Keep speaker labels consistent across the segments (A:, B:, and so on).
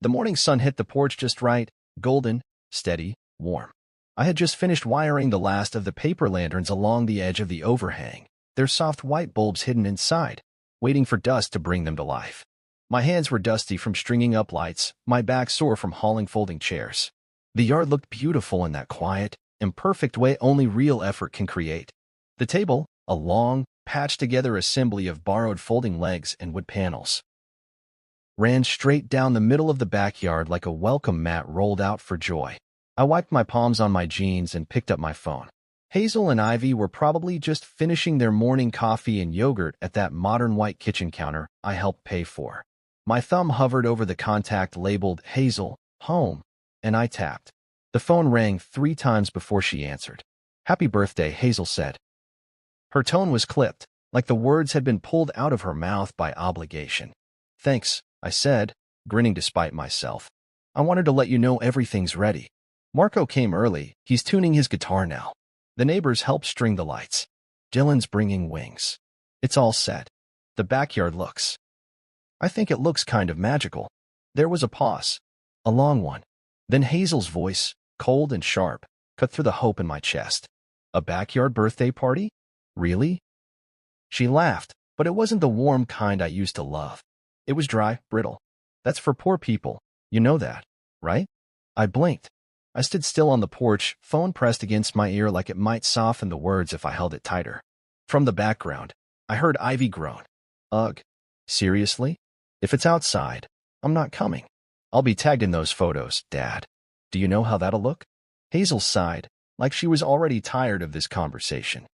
A: The morning sun hit the porch just right, golden, steady, warm. I had just finished wiring the last of the paper lanterns along the edge of the overhang, their soft white bulbs hidden inside, waiting for dust to bring them to life. My hands were dusty from stringing up lights, my back sore from hauling folding chairs. The yard looked beautiful in that quiet, imperfect way only real effort can create. The table, a long, patched-together assembly of borrowed folding legs and wood panels, ran straight down the middle of the backyard like a welcome mat rolled out for joy. I wiped my palms on my jeans and picked up my phone. Hazel and Ivy were probably just finishing their morning coffee and yogurt at that modern white kitchen counter I helped pay for. My thumb hovered over the contact labeled Hazel, home, and I tapped. The phone rang 3 times before she answered. "Happy birthday," Hazel said. Her tone was clipped, like the words had been pulled out of her mouth by obligation. "Thanks," I said, grinning despite myself. "I wanted to let you know everything's ready. Marco came early. He's tuning his guitar now. The neighbors helped string the lights. Dylan's bringing wings. It's all set. The backyard looks. I think it looks kind of magical." There was a pause, a long one. Then Hazel's voice, cold and sharp, cut through the hope in my chest. "A backyard birthday party? Really?" She laughed, but it wasn't the warm kind I used to love. It was dry, brittle. "That's for poor people. You know that, right?" I blinked. I stood still on the porch, phone pressed against my ear like it might soften the words if I held it tighter. From the background, I heard Ivy groan. "Ugh. Seriously? If it's outside, I'm not coming. I'll be tagged in those photos, Dad. Do you know how that'll look?" Hazel sighed, like she was already tired of this conversation.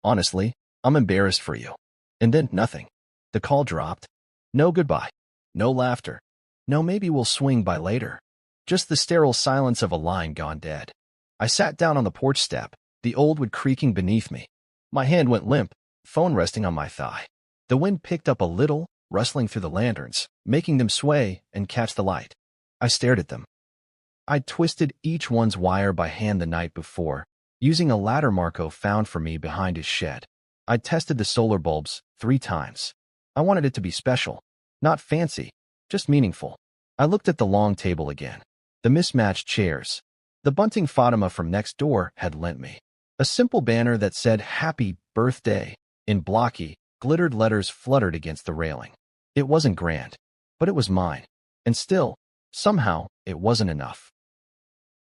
A: "Honestly, I'm embarrassed for you." And then nothing. The call dropped. No goodbye. No laughter. No maybe we'll swing by later. Just the sterile silence of a line gone dead. I sat down on the porch step, the old wood creaking beneath me. My hand went limp, phone resting on my thigh. The wind picked up a little, rustling through the lanterns, making them sway and catch the light. I stared at them. I'd twisted each one's wire by hand the night before, using a ladder Marco found for me behind his shed. I'd tested the solar bulbs 3 times. I wanted it to be special, not fancy, just meaningful. I looked at the long table again. The mismatched chairs. The bunting Fatima from next door had lent me. A simple banner that said "Happy Birthday" in blocky, glittered letters fluttered against the railing. It wasn't grand, but it was mine. And still, somehow, it wasn't enough.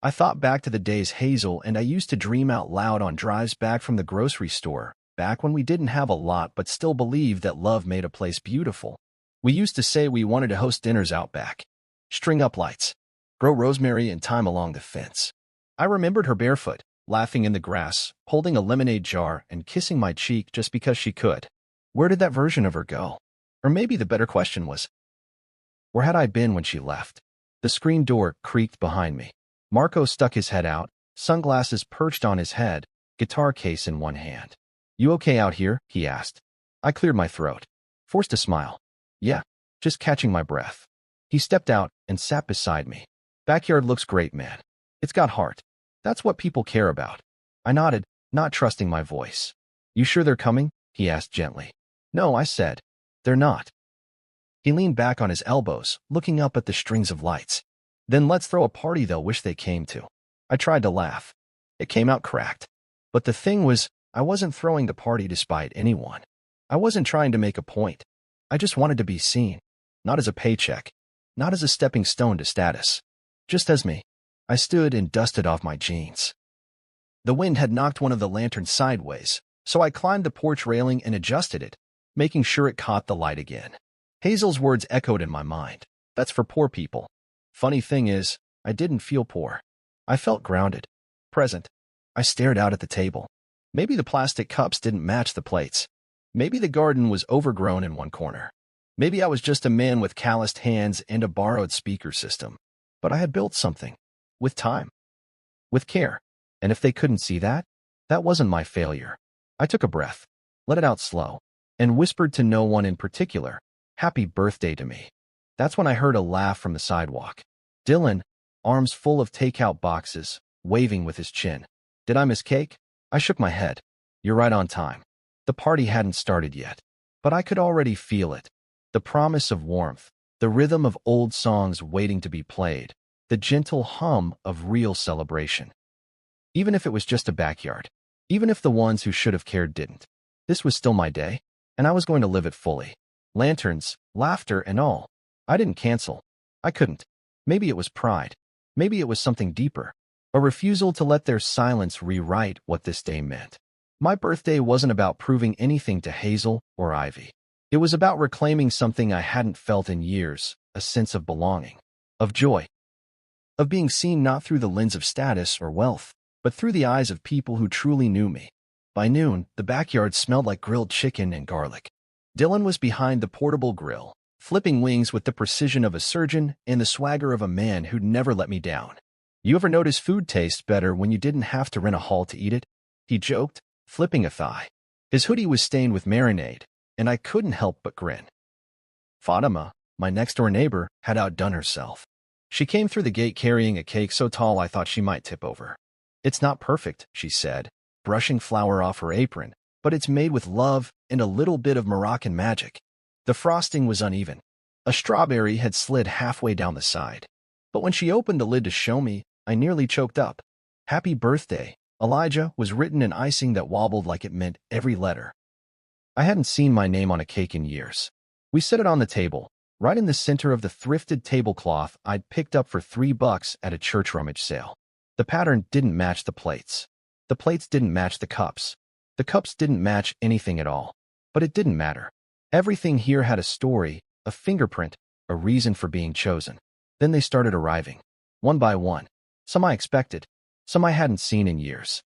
A: I thought back to the days Hazel and I used to dream out loud on drives back from the grocery store, back when we didn't have a lot but still believed that love made a place beautiful. We used to say we wanted to host dinners out back, string up lights, grow rosemary and thyme along the fence. I remembered her barefoot, laughing in the grass, holding a lemonade jar and kissing my cheek just because she could. Where did that version of her go? Or maybe the better question was, where had I been when she left? The screen door creaked behind me. Marco stuck his head out, sunglasses perched on his head, guitar case in one hand. "You okay out here?" he asked. I cleared my throat, forced a smile. "Yeah, just catching my breath." He stepped out and sat beside me. "Backyard looks great, man. It's got heart. That's what people care about." I nodded, not trusting my voice. "You sure they're coming?" he asked gently. "No," I said. "They're not." He leaned back on his elbows, looking up at the strings of lights. "Then let's throw a party they'll wish they came to." I tried to laugh. It came out cracked. But the thing was, I wasn't throwing the party to spite anyone. I wasn't trying to make a point. I just wanted to be seen. Not as a paycheck. Not as a stepping stone to status. Just as me. I stood and dusted off my jeans. The wind had knocked one of the lanterns sideways, so I climbed the porch railing and adjusted it, making sure it caught the light again. Hazel's words echoed in my mind. "That's for poor people." Funny thing is, I didn't feel poor. I felt grounded, present. I stared out at the table. Maybe the plastic cups didn't match the plates. Maybe the garden was overgrown in one corner. Maybe I was just a man with calloused hands and a borrowed speaker system. But I had built something. With time. With care. And if they couldn't see that, that wasn't my failure. I took a breath, let it out slow, and whispered to no one in particular, "Happy birthday to me." That's when I heard a laugh from the sidewalk. Dylan, arms full of takeout boxes, waving with his chin. Did I miss cake? I shook my head. You're right on time. The party hadn't started yet, but I could already feel it. The promise of warmth, The rhythm of old songs waiting to be played, the gentle hum of real celebration. Even if it was just a backyard, even if the ones who should have cared didn't, this was still my day, and I was going to live it fully. Lanterns, laughter, and all. I didn't cancel. I couldn't. Maybe it was pride. Maybe it was something deeper. A refusal to let their silence rewrite what this day meant. My birthday wasn't about proving anything to Hazel or Ivy. It was about reclaiming something I hadn't felt in years, a sense of belonging, of joy, of being seen not through the lens of status or wealth, but through the eyes of people who truly knew me. By noon, the backyard smelled like grilled chicken and garlic. Dylan was behind the portable grill, flipping wings with the precision of a surgeon and the swagger of a man who'd never let me down. You ever notice food tastes better when you didn't have to rent a hall to eat it? He joked, flipping a thigh. His hoodie was stained with marinade, and I couldn't help but grin. Fatima, my next-door neighbor, had outdone herself. She came through the gate carrying a cake so tall I thought she might tip over. "It's not perfect," she said, brushing flour off her apron, "but it's made with love and a little bit of Moroccan magic." The frosting was uneven. A strawberry had slid halfway down the side. But when she opened the lid to show me, I nearly choked up. "Happy birthday, Elijah," was written in icing that wobbled like it meant every letter. I hadn't seen my name on a cake in years. We set it on the table, right in the center of the thrifted tablecloth I'd picked up for $3 at a church rummage sale. The pattern didn't match the plates. The plates didn't match the cups. The cups didn't match anything at all. But it didn't matter. Everything here had a story, a fingerprint, a reason for being chosen. Then they started arriving, one by one. Some I expected, some I hadn't seen in years.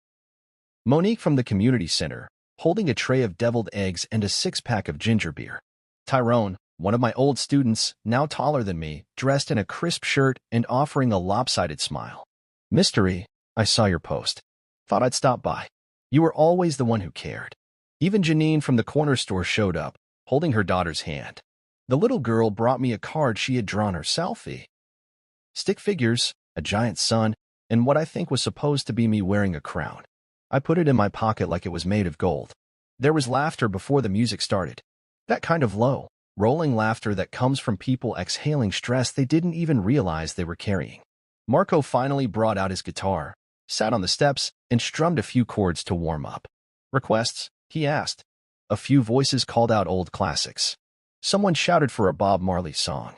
A: Monique from the community center, holding a tray of deviled eggs and a six-pack of ginger beer. Tyrone, one of my old students, now taller than me, dressed in a crisp shirt and offering a lopsided smile. "Mystery, I saw your post. Thought I'd stop by. You were always the one who cared." Even Janine from the corner store showed up, holding her daughter's hand. The little girl brought me a card she had drawn herself. Stick figures, a giant sun, and what I think was supposed to be me wearing a crown. I put it in my pocket like it was made of gold. There was laughter before the music started. That kind of low, rolling laughter that comes from people exhaling stress they didn't even realize they were carrying. Marco finally brought out his guitar, sat on the steps, and strummed a few chords to warm up. "Requests?" he asked. A few voices called out old classics. Someone shouted for a Bob Marley song.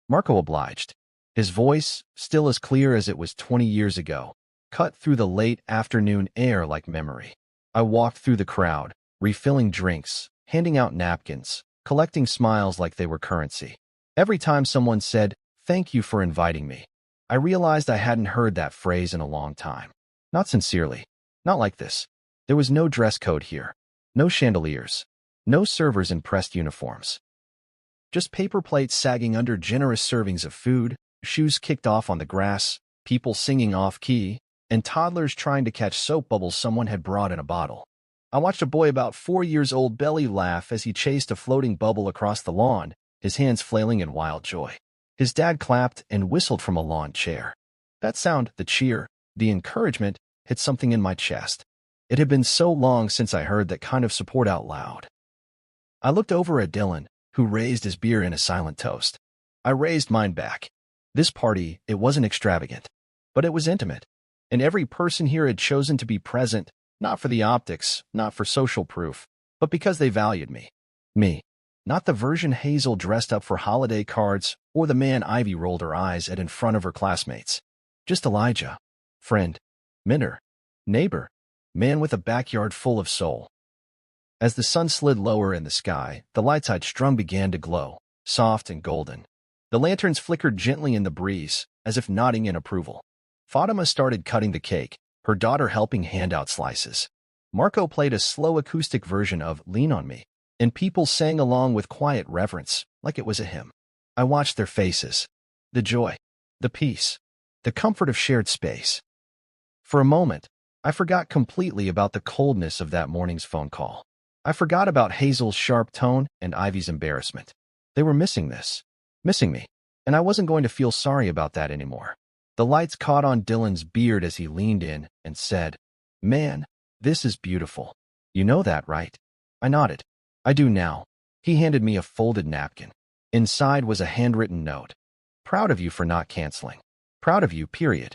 A: Marco obliged. His voice, still as clear as it was 20 years ago, cut through the late afternoon air like memory. I walked through the crowd, refilling drinks, handing out napkins, collecting smiles like they were currency. Every time someone said, "Thank you for inviting me," I realized I hadn't heard that phrase in a long time. Not sincerely. Not like this. There was no dress code here. No chandeliers. No servers in pressed uniforms. Just paper plates sagging under generous servings of food, shoes kicked off on the grass, people singing off-key, and toddlers trying to catch soap bubbles someone had brought in a bottle. I watched a boy about 4 years old belly laugh as he chased a floating bubble across the lawn, his hands flailing in wild joy. His dad clapped and whistled from a lawn chair. That sound, the cheer, the encouragement, hit something in my chest. It had been so long since I heard that kind of support out loud. I looked over at Dylan, who raised his beer in a silent toast. I raised mine back. This party, it wasn't extravagant, but it was intimate. And every person here had chosen to be present, not for the optics, not for social proof, but because they valued me. Me. Not the version Hazel dressed up for holiday cards or the man Ivy rolled her eyes at in front of her classmates. Just Elijah. Friend. Mentor. Neighbor. Man with a backyard full of soul. As the sun slid lower in the sky, the lights I'd strung began to glow, soft and golden. The lanterns flickered gently in the breeze, as if nodding in approval. Fatima started cutting the cake, her daughter helping hand out slices. Marco played a slow acoustic version of "Lean on Me," and people sang along with quiet reverence, like it was a hymn. I watched their faces. The joy, the peace, the comfort of shared space. For a moment, I forgot completely about the coldness of that morning's phone call. I forgot about Hazel's sharp tone and Ivy's embarrassment. They were missing this, missing me, and I wasn't going to feel sorry about that anymore. The lights caught on Dylan's beard as he leaned in and said, "Man, this is beautiful. You know that, right?" I nodded. "I do now." He handed me a folded napkin. Inside was a handwritten note. Proud of you for not canceling. Proud of you, period.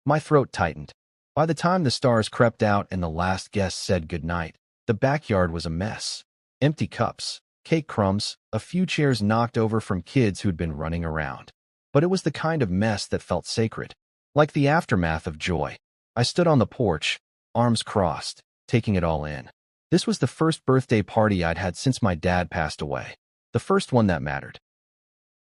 A: My throat tightened. By the time the stars crept out and the last guest said goodnight, the backyard was a mess. Empty cups, cake crumbs, a few chairs knocked over from kids who'd been running around. But it was the kind of mess that felt sacred. Like the aftermath of joy. I stood on the porch, arms crossed, taking it all in. This was the first birthday party I'd had since my dad passed away. The first one that mattered.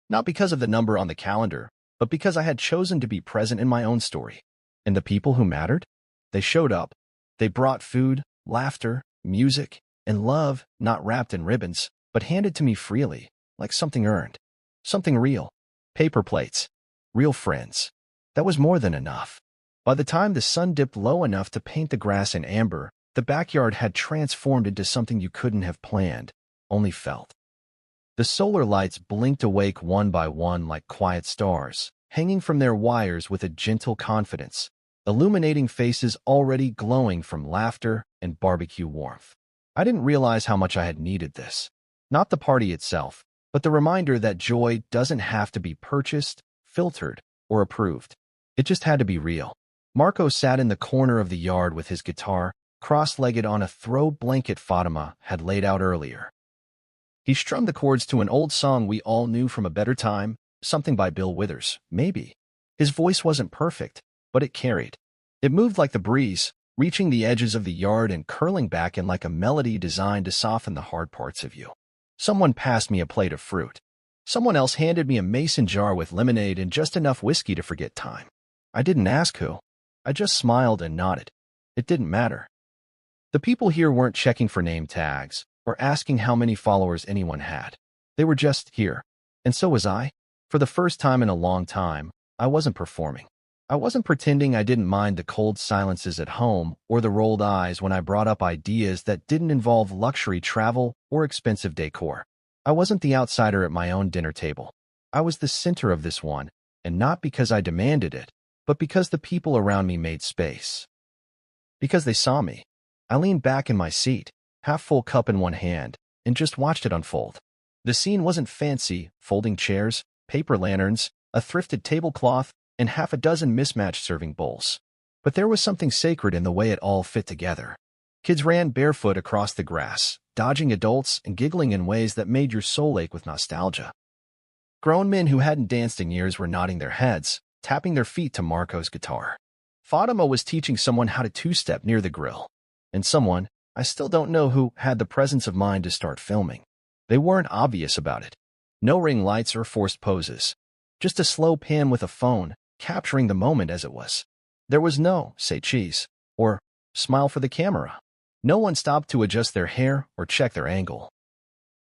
A: Not because of the number on the calendar, but because I had chosen to be present in my own story. And the people who mattered? They showed up. They brought food, laughter, music, and love, not wrapped in ribbons, but handed to me freely, like something earned. Something real. Paper plates. Real friends. That was more than enough. By the time the sun dipped low enough to paint the grass in amber, the backyard had transformed into something you couldn't have planned, only felt. The solar lights blinked awake one by one like quiet stars, hanging from their wires with a gentle confidence, illuminating faces already glowing from laughter and barbecue warmth. I didn't realize how much I had needed this. Not the party itself, but the reminder that joy doesn't have to be purchased, filtered, or approved. It just had to be real. Marco sat in the corner of the yard with his guitar, cross-legged on a throw blanket Fatima had laid out earlier. He strummed the chords to an old song we all knew from a better time, something by Bill Withers, maybe. His voice wasn't perfect, but it carried. It moved like the breeze, reaching the edges of the yard and curling back in like a melody designed to soften the hard parts of you. Someone passed me a plate of fruit. Someone else handed me a mason jar with lemonade and just enough whiskey to forget time. I didn't ask who. I just smiled and nodded. It didn't matter. The people here weren't checking for name tags or asking how many followers anyone had. They were just here. And so was I. For the first time in a long time, I wasn't performing. I wasn't pretending I didn't mind the cold silences at home or the rolled eyes when I brought up ideas that didn't involve luxury travel or expensive decor. I wasn't the outsider at my own dinner table. I was the center of this one, and not because I demanded it, but because the people around me made space. Because they saw me. I leaned back in my seat, half-full cup in one hand, and just watched it unfold. The scene wasn't fancy, folding chairs, paper lanterns, a thrifted tablecloth, and half a dozen mismatched serving bowls. But there was something sacred in the way it all fit together. Kids ran barefoot across the grass, dodging adults and giggling in ways that made your soul ache with nostalgia. Grown men who hadn't danced in years were nodding their heads, tapping their feet to Marco's guitar. Fatima was teaching someone how to two-step near the grill. And someone, I still don't know who, had the presence of mind to start filming. They weren't obvious about it. No ring lights or forced poses. Just a slow pan with a phone, capturing the moment as it was. There was no, say cheese, or smile for the camera. No one stopped to adjust their hair or check their angle.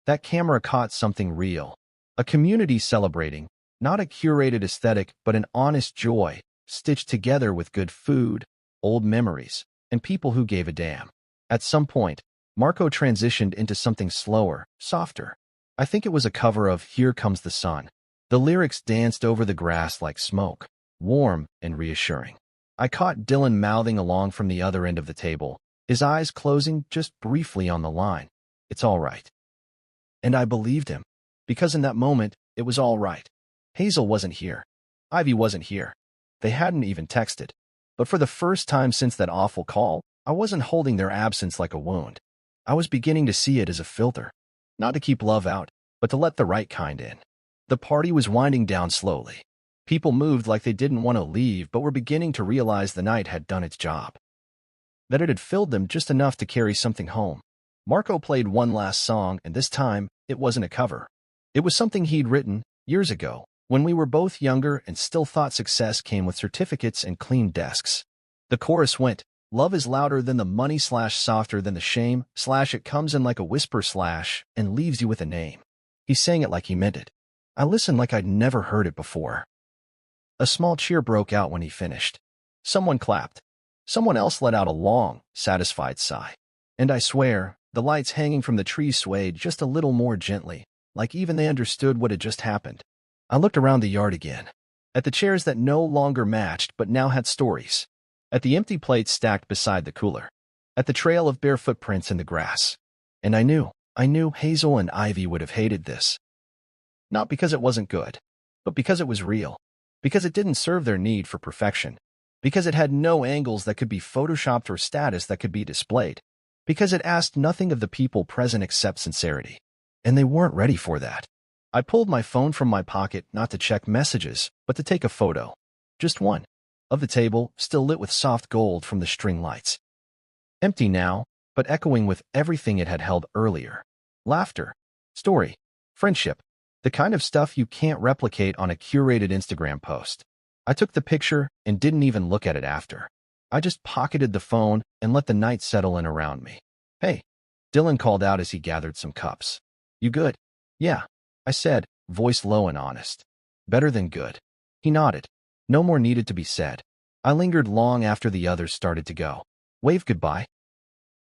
A: That camera caught something real. A community celebrating, not a curated aesthetic, but an honest joy, stitched together with good food, old memories, and people who gave a damn. At some point, Marco transitioned into something slower, softer. I think it was a cover of Here Comes the Sun. The lyrics danced over the grass like smoke, warm and reassuring. I caught Dylan mouthing along from the other end of the table, his eyes closing just briefly on the line. It's all right. And I believed him, because in that moment, it was all right. Hazel wasn't here. Ivy wasn't here. They hadn't even texted. But for the first time since that awful call, I wasn't holding their absence like a wound. I was beginning to see it as a filter. Not to keep love out, but to let the right kind in. The party was winding down slowly. People moved like they didn't want to leave but were beginning to realize the night had done its job. That it had filled them just enough to carry something home. Marco played one last song, and this time, it wasn't a cover. It was something he'd written, years ago, when we were both younger and still thought success came with certificates and clean desks. The chorus went, "Love is louder than the money / softer than the shame / it comes in like a whisper / and leaves you with a name." He sang it like he meant it. I listened like I'd never heard it before. A small cheer broke out when he finished. Someone clapped. Someone else let out a long, satisfied sigh. And I swear, the lights hanging from the trees swayed just a little more gently, like even they understood what had just happened. I looked around the yard again, at the chairs that no longer matched but now had stories, at the empty plates stacked beside the cooler, at the trail of bare footprints in the grass. And I knew Hazel and Ivy would have hated this. Not because it wasn't good, but because it was real. Because it didn't serve their need for perfection. Because it had no angles that could be photoshopped or status that could be displayed. Because it asked nothing of the people present except sincerity. And they weren't ready for that. I pulled my phone from my pocket not to check messages, but to take a photo. Just one. Of the table, still lit with soft gold from the string lights. Empty now, but echoing with everything it had held earlier. Laughter. Story. Friendship. The kind of stuff you can't replicate on a curated Instagram post. I took the picture and didn't even look at it after. I just pocketed the phone and let the night settle in around me. Hey, Dylan called out as he gathered some cups. You good? Yeah, I said, voice low and honest. Better than good. He nodded. No more needed to be said. I lingered long after the others started to go. Waved goodbye.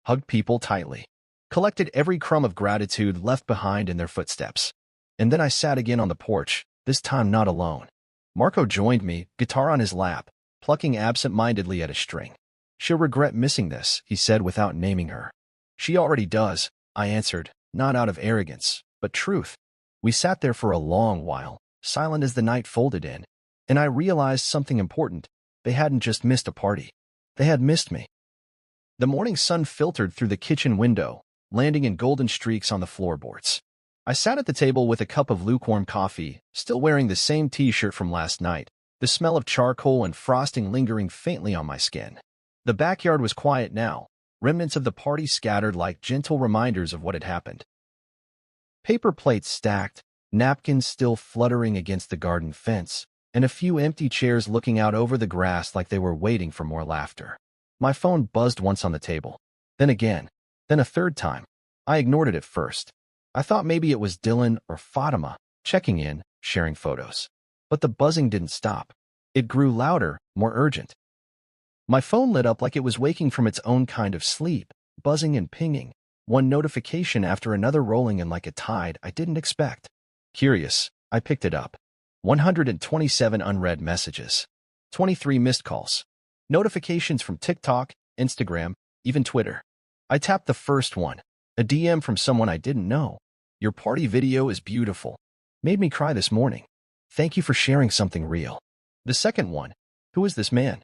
A: Hugged people tightly. Collected every crumb of gratitude left behind in their footsteps. And then I sat again on the porch, this time not alone. Marco joined me, guitar on his lap, plucking absent-mindedly at a string. She'll regret missing this, he said without naming her. She already does, I answered, not out of arrogance, but truth. We sat there for a long while, silent as the night folded in, and I realized something important. They hadn't just missed a party. They had missed me. The morning sun filtered through the kitchen window, landing in golden streaks on the floorboards. I sat at the table with a cup of lukewarm coffee, still wearing the same t-shirt from last night, the smell of charcoal and frosting lingering faintly on my skin. The backyard was quiet now, remnants of the party scattered like gentle reminders of what had happened. Paper plates stacked, napkins still fluttering against the garden fence, and a few empty chairs looking out over the grass like they were waiting for more laughter. My phone buzzed once on the table, then again, then a third time. I ignored it at first. I thought maybe it was Dylan or Fatima, checking in, sharing photos. But the buzzing didn't stop. It grew louder, more urgent. My phone lit up like it was waking from its own kind of sleep, buzzing and pinging, one notification after another rolling in like a tide I didn't expect. Curious, I picked it up. 127 unread messages. 23 missed calls. Notifications from TikTok, Instagram, even Twitter. I tapped the first one. A DM from someone I didn't know. Your party video is beautiful. Made me cry this morning. Thank you for sharing something real. The second one. Who is this man?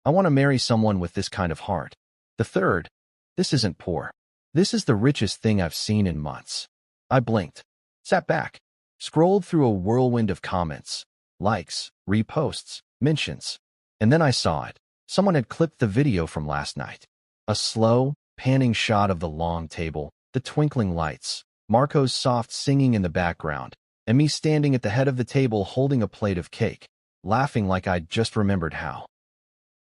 A: I want to marry someone with this kind of heart. The third. This isn't poor. This is the richest thing I've seen in months. I blinked. Sat back. Scrolled through a whirlwind of comments. Likes, reposts, mentions. And then I saw it. Someone had clipped the video from last night. A slow, panning shot of the long table, the twinkling lights, Marco's soft singing in the background, and me standing at the head of the table holding a plate of cake, laughing like I'd just remembered how.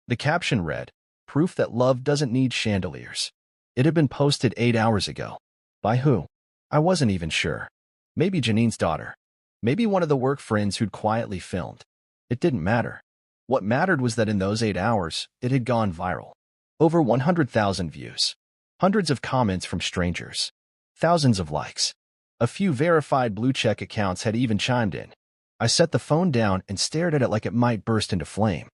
A: The caption read, "Proof that love doesn't need chandeliers." It had been posted 8 hours ago. By who? I wasn't even sure. Maybe Janine's daughter. Maybe one of the work friends who'd quietly filmed. It didn't matter. What mattered was that in those 8 hours, it had gone viral. Over 100,000 views. Hundreds of comments from strangers. Thousands of likes. A few verified blue-check accounts had even chimed in. I set the phone down and stared at it like it might burst into flame.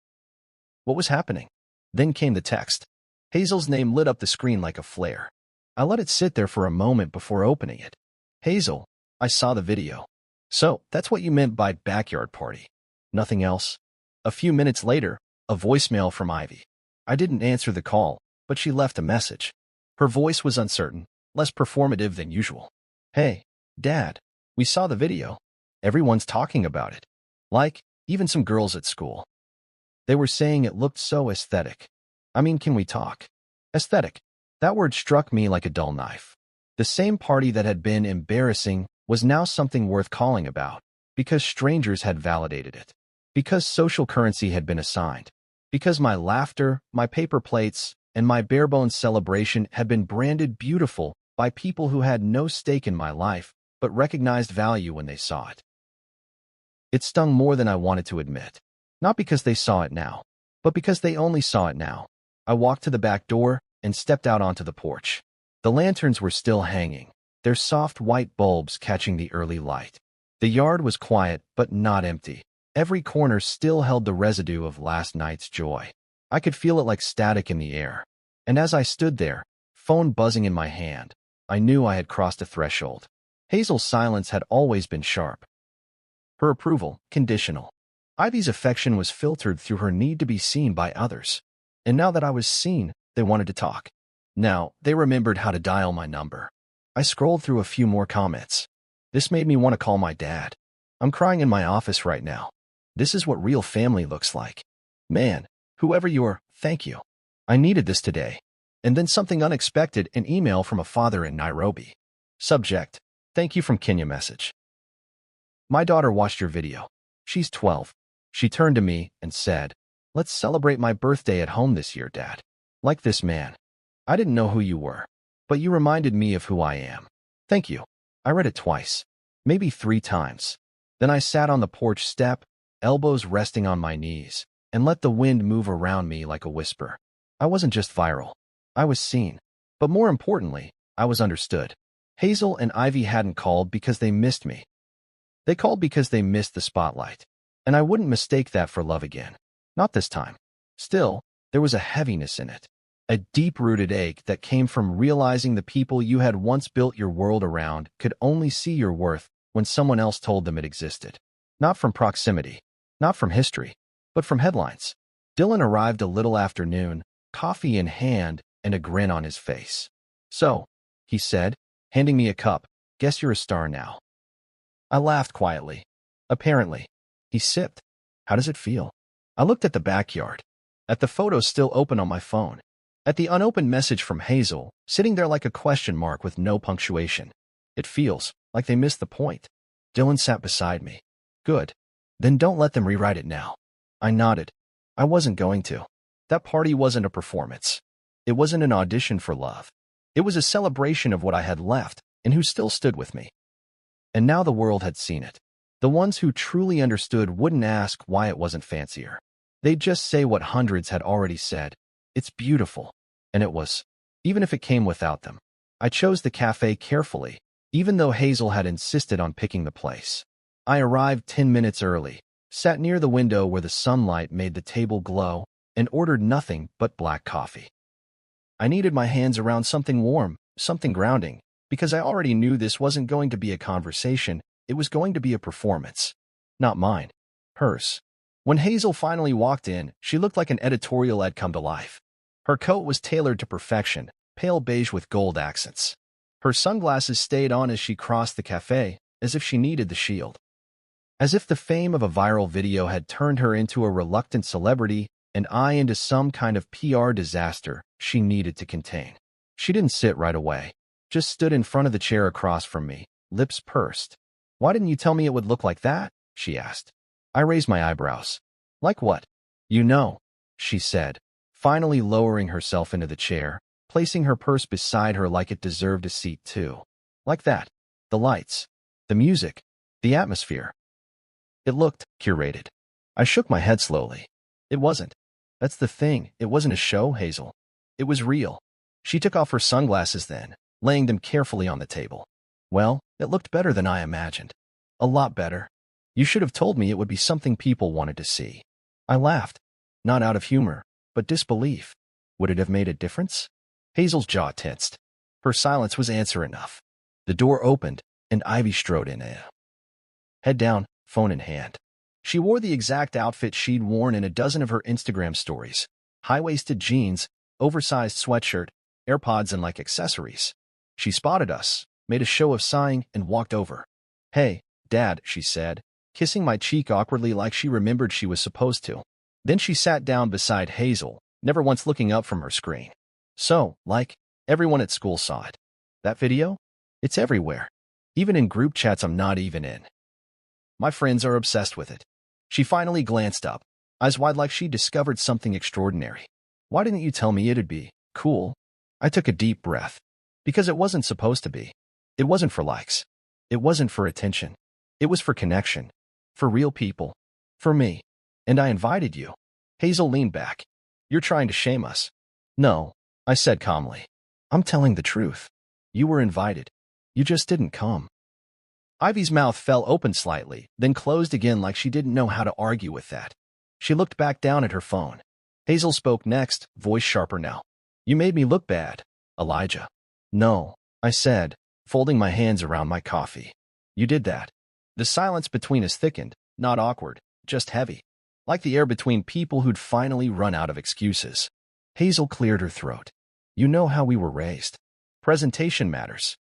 A: What was happening? Then came the text. Hazel's name lit up the screen like a flare. I let it sit there for a moment before opening it. Hazel, I saw the video. So, that's what you meant by backyard party. Nothing else? A few minutes later, a voicemail from Ivy. I didn't answer the call, but she left a message. Her voice was uncertain, less performative than usual. Hey, Dad, we saw the video. Everyone's talking about it. Like, even some girls at school. They were saying it looked so aesthetic. I mean, can we talk? Aesthetic. That word struck me like a dull knife. The same party that had been embarrassing was now something worth calling about, because strangers had validated it. Because social currency had been assigned. Because my laughter, my paper plates, and my bare-bones celebration had been branded beautiful by people who had no stake in my life, but recognized value when they saw it. It stung more than I wanted to admit. Not because they saw it now, but because they only saw it now. I walked to the back door and stepped out onto the porch. The lanterns were still hanging, their soft white bulbs catching the early light. The yard was quiet, but not empty. Every corner still held the residue of last night's joy. I could feel it like static in the air. And as I stood there, phone buzzing in my hand, I knew I had crossed a threshold. Hazel's silence had always been sharp. Her approval, conditional. Ivy's affection was filtered through her need to be seen by others. And now that I was seen, they wanted to talk. Now, they remembered how to dial my number. I scrolled through a few more comments. This made me want to call my dad. I'm crying in my office right now. This is what real family looks like. Man, whoever you are, thank you. I needed this today. And then something unexpected, an email from a father in Nairobi. Subject, thank you from Kenya message. My daughter watched your video. She's 12. She turned to me and said, let's celebrate my birthday at home this year, Dad. Like this man. I didn't know who you were, but you reminded me of who I am. Thank you. I read it twice, maybe 3 times. Then I sat on the porch step, elbows resting on my knees, and let the wind move around me like a whisper. I wasn't just viral. I was seen. But more importantly, I was understood. Hazel and Ivy hadn't called because they missed me. They called because they missed the spotlight. And I wouldn't mistake that for love again. Not this time. Still, there was a heaviness in it. A deep-rooted ache that came from realizing the people you had once built your world around could only see your worth when someone else told them it existed. Not from proximity, not from history, but from headlines. Dylan arrived a little after noon, coffee in hand and a grin on his face. So, he said, handing me a cup, guess you're a star now. I laughed quietly. Apparently. He sipped. How does it feel? I looked at the backyard. At the photos still open on my phone. At the unopened message from Hazel, sitting there like a question mark with no punctuation. It feels like they missed the point. Dylan sat beside me. Good. Then don't let them rewrite it now. I nodded. I wasn't going to. That party wasn't a performance. It wasn't an audition for love. It was a celebration of what I had left and who still stood with me. And now the world had seen it. The ones who truly understood wouldn't ask why it wasn't fancier. They'd just say what hundreds had already said. It's beautiful. And it was. Even if it came without them. I chose the cafe carefully, even though Hazel had insisted on picking the place. I arrived 10 minutes early, sat near the window where the sunlight made the table glow, and ordered nothing but black coffee. I needed my hands around something warm, something grounding, because I already knew this wasn't going to be a conversation, it was going to be a performance. Not mine. Hers. When Hazel finally walked in, she looked like an editorial had come to life. Her coat was tailored to perfection, pale beige with gold accents. Her sunglasses stayed on as she crossed the cafe, as if she needed the shield. As if the fame of a viral video had turned her into a reluctant celebrity and I into some kind of PR disaster she needed to contain. She didn't sit right away, just stood in front of the chair across from me, lips pursed. Why didn't you tell me it would look like that? She asked. I raised my eyebrows. Like what? You know, she said, finally lowering herself into the chair, placing her purse beside her like it deserved a seat too. Like that. The lights. The music. The atmosphere. It looked curated. I shook my head slowly. It wasn't. That's the thing. It wasn't a show, Hazel. It was real. She took off her sunglasses then, laying them carefully on the table. Well, it looked better than I imagined. A lot better. You should have told me it would be something people wanted to see. I laughed. Not out of humor, but disbelief. Would it have made a difference? Hazel's jaw tensed. Her silence was answer enough. The door opened, and Ivy strode in. Head down, phone in hand. She wore the exact outfit she'd worn in a dozen of her Instagram stories. High-waisted jeans, oversized sweatshirt, AirPods and like accessories. She spotted us, made a show of sighing, and walked over. Hey, Dad, she said, kissing my cheek awkwardly like she remembered she was supposed to. Then she sat down beside Hazel, never once looking up from her screen. So, like, everyone at school saw it. That video? It's everywhere. Even in group chats I'm not even in. My friends are obsessed with it. She finally glanced up, eyes wide like she'd discovered something extraordinary. Why didn't you tell me it'd be cool? I took a deep breath. Because it wasn't supposed to be. It wasn't for likes. It wasn't for attention. It was for connection. For real people. For me. And I invited you. Hazel leaned back. You're trying to shame us. No, I said calmly. I'm telling the truth. You were invited. You just didn't come. Ivy's mouth fell open slightly, then closed again like she didn't know how to argue with that. She looked back down at her phone. Hazel spoke next, voice sharper now. You made me look bad, Elijah. No, I said. folding my hands around my coffee. You did that. The silence between us thickened, not awkward, just heavy, like the air between people who'd finally run out of excuses. Hazel cleared her throat. You know how we were raised. Presentation matters.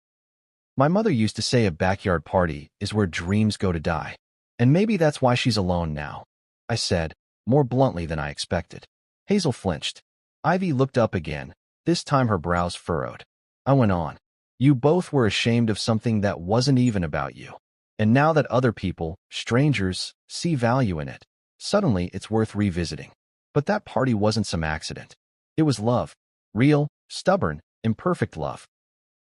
A: My mother used to say a backyard party is where dreams go to die. And maybe that's why she's alone now, I said, more bluntly than I expected. Hazel flinched. Ivy looked up again, this time her brows furrowed. I went on. You both were ashamed of something that wasn't even about you. And now that other people, strangers, see value in it, suddenly it's worth revisiting. But that party wasn't some accident. It was love. Real, stubborn, imperfect love.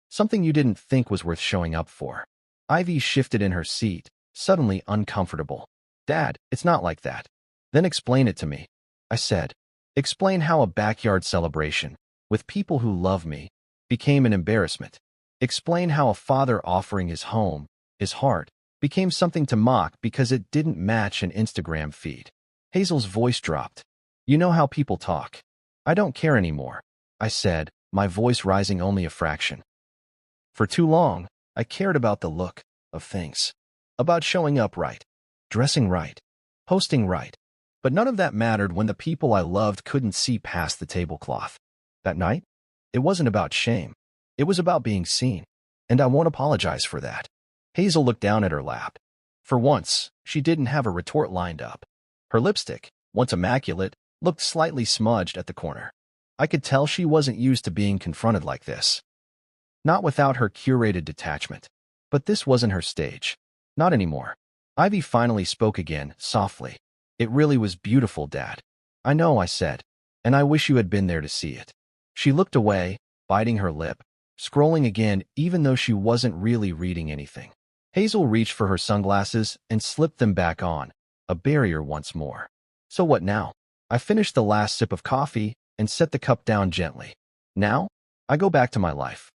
A: Something you didn't think was worth showing up for. Ivy shifted in her seat, suddenly uncomfortable. Dad, it's not like that. Then explain it to me, I said. Explain how a backyard celebration, with people who love me, became an embarrassment. Explain how a father offering his home, his heart, became something to mock because it didn't match an Instagram feed. Hazel's voice dropped. You know how people talk. I don't care anymore, I said, my voice rising only a fraction. For too long, I cared about the look of things. About showing up right, dressing right, posting right. But none of that mattered when the people I loved couldn't see past the tablecloth. That night, it wasn't about shame. It was about being seen. And I won't apologize for that. Hazel looked down at her lap. For once, she didn't have a retort lined up. Her lipstick, once immaculate, looked slightly smudged at the corner. I could tell she wasn't used to being confronted like this. Not without her curated detachment. But this wasn't her stage. Not anymore. Ivy finally spoke again, softly. It really was beautiful, Dad. I know, I said. And I wish you had been there to see it. She looked away, biting her lip, scrolling again even though she wasn't really reading anything. Hazel reached for her sunglasses and slipped them back on, a barrier once more. So what now? I finished the last sip of coffee and set the cup down gently. Now, I go back to my life.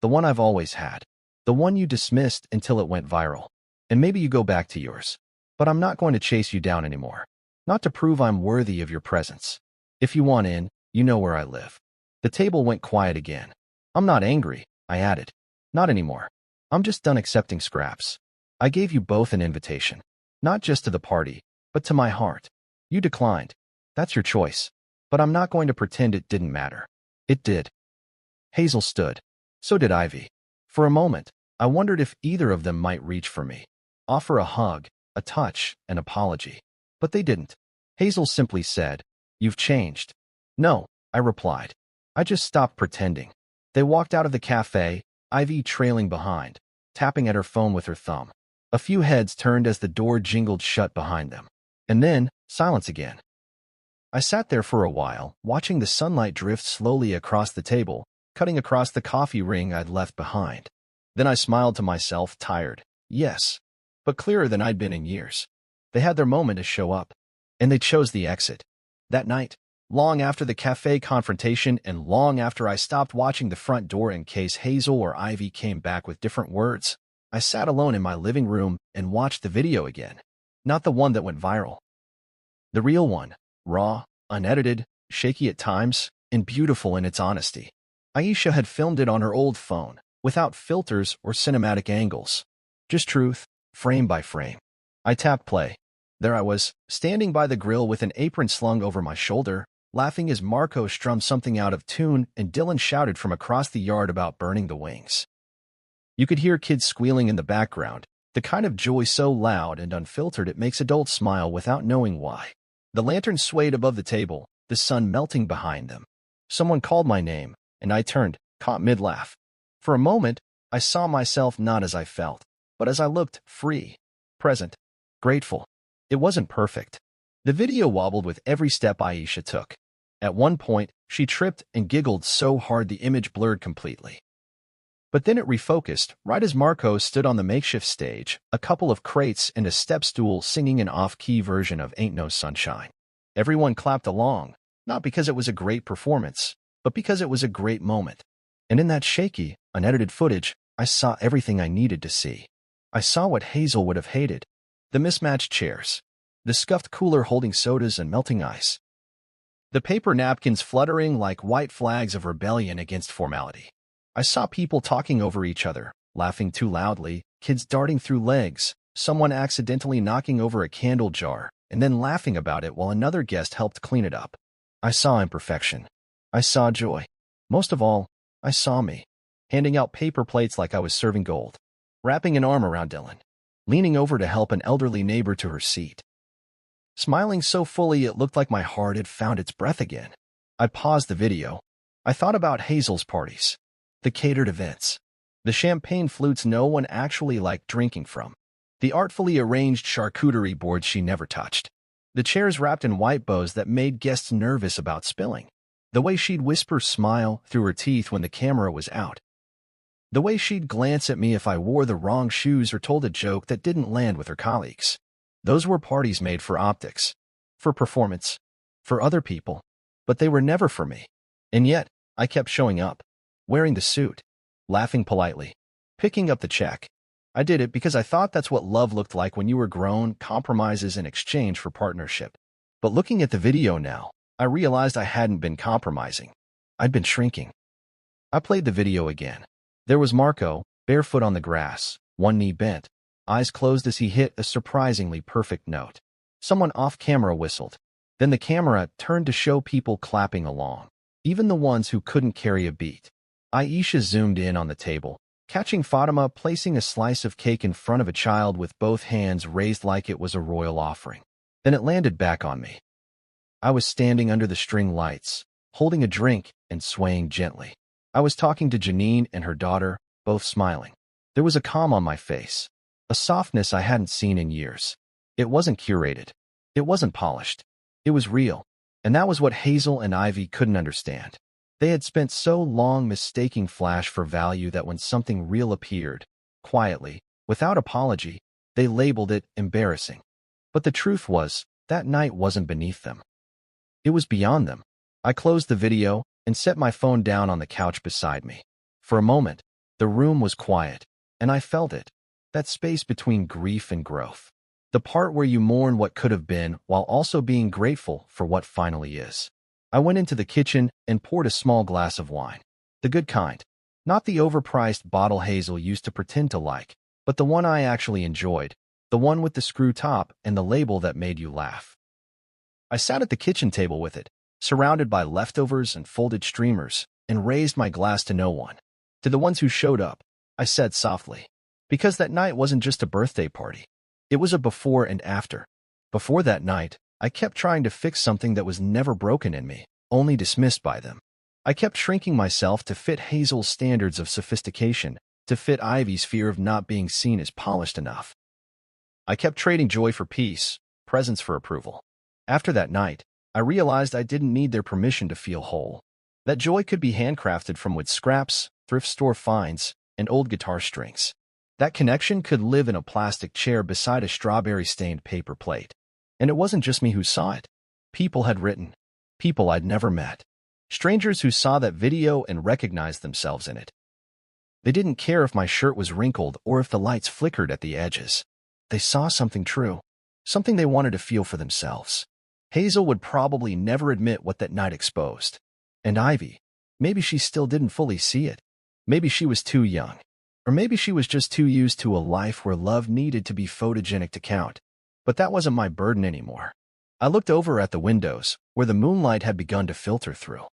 A: The one I've always had. The one you dismissed until it went viral. And maybe you go back to yours. But I'm not going to chase you down anymore. Not to prove I'm worthy of your presence. If you want in, you know where I live. The table went quiet again. I'm not angry, I added. Not anymore. I'm just done accepting scraps. I gave you both an invitation. Not just to the party, but to my heart. You declined. That's your choice. But I'm not going to pretend it didn't matter. It did. Hazel stood. So did Ivy. For a moment, I wondered if either of them might reach for me. Offer a hug, a touch, an apology. But they didn't. Hazel simply said, You've changed. No, I replied. I just stopped pretending. They walked out of the cafe, Ivy trailing behind, tapping at her phone with her thumb. A few heads turned as the door jingled shut behind them. And then, silence again. I sat there for a while, watching the sunlight drift slowly across the table, cutting across the coffee ring I'd left behind. Then I smiled to myself, tired. Yes, but clearer than I'd been in years. They had their moment to show up, and they chose the exit. That night, long after the cafe confrontation and long after I stopped watching the front door in case Hazel or Ivy came back with different words, I sat alone in my living room and watched the video again. Not the one that went viral. The real one, raw, unedited, shaky at times, and beautiful in its honesty. Aisha had filmed it on her old phone, without filters or cinematic angles. Just truth, frame by frame. I tapped play. There I was, standing by the grill with an apron slung over my shoulder, laughing as Marco strummed something out of tune and Dylan shouted from across the yard about burning the wings. You could hear kids squealing in the background, the kind of joy so loud and unfiltered it makes adults smile without knowing why. The lantern swayed above the table, the sun melting behind them. Someone called my name, and I turned, caught mid-laugh. For a moment, I saw myself not as I felt, but as I looked, free, present, grateful. It wasn't perfect. The video wobbled with every step Aisha took. At one point, she tripped and giggled so hard the image blurred completely. But then it refocused, right as Marco stood on the makeshift stage, a couple of crates and a step stool singing an off-key version of Ain't No Sunshine. Everyone clapped along, not because it was a great performance, but because it was a great moment. And in that shaky, unedited footage, I saw everything I needed to see. I saw what Hazel would have hated. The mismatched chairs. The scuffed cooler holding sodas and melting ice. The paper napkins fluttering like white flags of rebellion against formality. I saw people talking over each other, laughing too loudly, kids darting through legs, someone accidentally knocking over a candle jar, and then laughing about it while another guest helped clean it up. I saw imperfection. I saw joy. Most of all, I saw me, handing out paper plates like I was serving gold, wrapping an arm around Dylan, leaning over to help an elderly neighbor to her seat, smiling so fully it looked like my heart had found its breath again. I paused the video. I thought about Hazel's parties, the catered events, the champagne flutes no one actually liked drinking from, the artfully arranged charcuterie boards she never touched, the chairs wrapped in white bows that made guests nervous about spilling, the way she'd whisper smile through her teeth when the camera was out, the way she'd glance at me if I wore the wrong shoes or told a joke that didn't land with her colleagues. Those were parties made for optics, for performance, for other people, but they were never for me. And yet, I kept showing up, wearing the suit, laughing politely, picking up the check. I did it because I thought that's what love looked like when you were grown, compromises in exchange for partnership. But looking at the video now, I realized I hadn't been compromising. I'd been shrinking. I played the video again. There was Marco, barefoot on the grass, one knee bent, eyes closed as he hit a surprisingly perfect note. Someone off-camera whistled. Then the camera turned to show people clapping along, even the ones who couldn't carry a beat. Aisha zoomed in on the table, catching Fatima placing a slice of cake in front of a child with both hands raised like it was a royal offering. Then it landed back on me. I was standing under the string lights, holding a drink and swaying gently. I was talking to Janine and her daughter, both smiling. There was a calm on my face, a softness I hadn't seen in years. It wasn't curated. It wasn't polished. It was real. And that was what Hazel and Ivy couldn't understand. They had spent so long mistaking flash for value that when something real appeared, quietly, without apology, they labeled it embarrassing. But the truth was, that night wasn't beneath them. It was beyond them. I closed the video and set my phone down on the couch beside me. For a moment, the room was quiet, and I felt it, that space between grief and growth. The part where you mourn what could have been while also being grateful for what finally is. I went into the kitchen and poured a small glass of wine. The good kind. Not the overpriced bottle Hazel used to pretend to like, but the one I actually enjoyed, the one with the screw top and the label that made you laugh. I sat at the kitchen table with it, surrounded by leftovers and folded streamers, and raised my glass to no one. To the ones who showed up, I said softly, because that night wasn't just a birthday party. It was a before and after. Before that night, I kept trying to fix something that was never broken in me, only dismissed by them. I kept shrinking myself to fit Hazel's standards of sophistication, to fit Ivy's fear of not being seen as polished enough. I kept trading joy for peace, presence for approval. After that night, I realized I didn't need their permission to feel whole. That joy could be handcrafted from wood scraps, thrift store finds, and old guitar strings. That connection could live in a plastic chair beside a strawberry-stained paper plate. And it wasn't just me who saw it. People had written. People I'd never met. Strangers who saw that video and recognized themselves in it. They didn't care if my shirt was wrinkled or if the lights flickered at the edges. They saw something true. Something they wanted to feel for themselves. Hazel would probably never admit what that night exposed. And Ivy, maybe she still didn't fully see it. Maybe she was too young. Or maybe she was just too used to a life where love needed to be photogenic to count. But that wasn't my burden anymore. I looked over at the windows, where the moonlight had begun to filter through.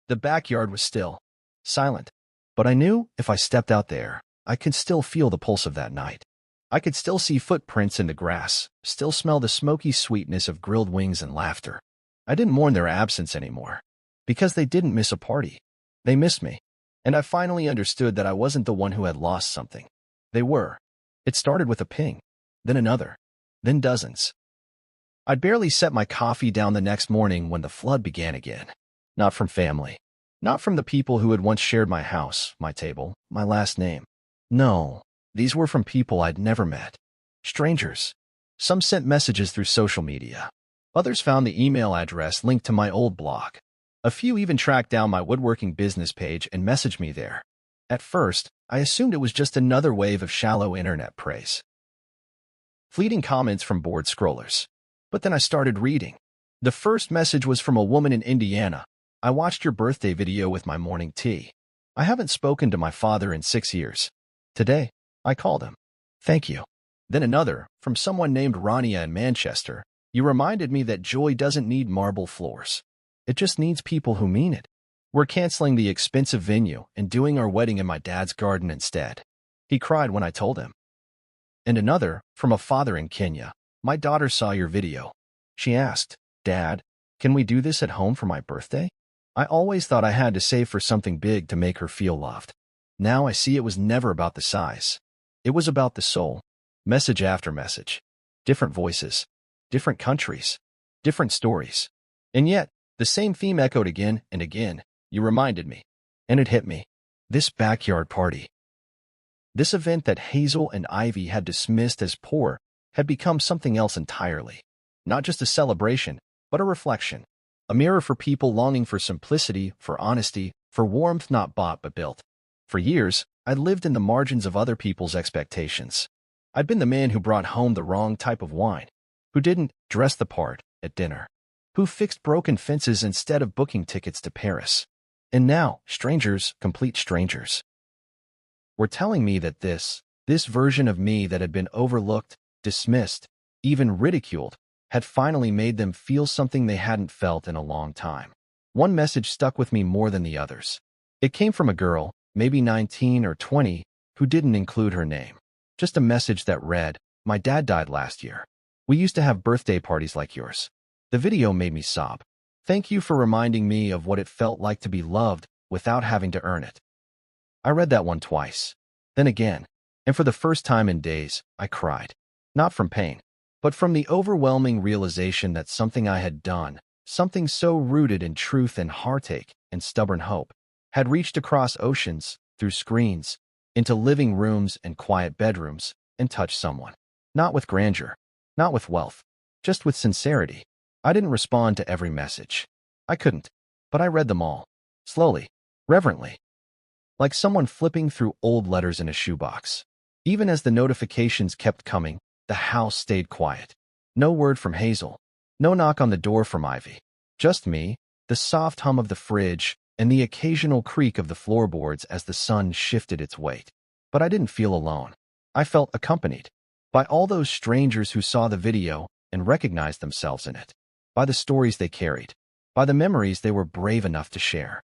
A: The backyard was still, silent. But I knew if I stepped out there, I could still feel the pulse of that night. I could still see footprints in the grass, still smell the smoky sweetness of grilled wings and laughter. I didn't mourn their absence anymore. Because they didn't miss a party. They missed me. And I finally understood that I wasn't the one who had lost something. They were. It started with a ping, then another, then dozens. I'd barely set my coffee down the next morning when the flood began again. Not from family. Not from the people who had once shared my house, my table, my last name. No, these were from people I'd never met. Strangers. Some sent messages through social media. Others found the email address linked to my old blog. A few even tracked down my woodworking business page and messaged me there. At first, I assumed it was just another wave of shallow internet praise. Fleeting comments from bored scrollers. But then I started reading. The first message was from a woman in Indiana. I watched your birthday video with my morning tea. I haven't spoken to my father in 6 years. Today, I called him. Thank you. Then another, from someone named Rania in Manchester. You reminded me that joy doesn't need marble floors. It just needs people who mean it. We're canceling the expensive venue and doing our wedding in my dad's garden instead. He cried when I told him. And another, from a father in Kenya. My daughter saw your video. She asked, Dad, can we do this at home for my birthday? I always thought I had to save for something big to make her feel loved. Now I see it was never about the size. It was about the soul. Message after message. Different voices. Different countries. Different stories. And yet, the same theme echoed again and again. You reminded me. And it hit me. This backyard party. This event that Hazel and Ivy had dismissed as poor had become something else entirely. Not just a celebration, but a reflection. A mirror for people longing for simplicity, for honesty, for warmth not bought but built. For years, I'd lived in the margins of other people's expectations. I'd been the man who brought home the wrong type of wine, who didn't dress the part at dinner, who fixed broken fences instead of booking tickets to Paris. And now, strangers, complete strangers, were telling me that this version of me that had been overlooked, dismissed, even ridiculed, had finally made them feel something they hadn't felt in a long time. One message stuck with me more than the others. It came from a girl, maybe 19 or 20, who didn't include her name. Just a message that read, My dad died last year. We used to have birthday parties like yours. The video made me sob. Thank you for reminding me of what it felt like to be loved without having to earn it. I read that one twice, then again, and for the first time in days, I cried. Not from pain, but from the overwhelming realization that something I had done, something so rooted in truth and heartache and stubborn hope, had reached across oceans, through screens, into living rooms and quiet bedrooms, and touched someone. Not with grandeur, not with wealth, just with sincerity. I didn't respond to every message. I couldn't, but I read them all, slowly, reverently, like someone flipping through old letters in a shoebox. Even as the notifications kept coming, the house stayed quiet. No word from Hazel, no knock on the door from Ivy. Just me, the soft hum of the fridge, and the occasional creak of the floorboards as the sun shifted its weight. But I didn't feel alone. I felt accompanied by all those strangers who saw the video and recognized themselves in it, by the stories they carried, by the memories they were brave enough to share.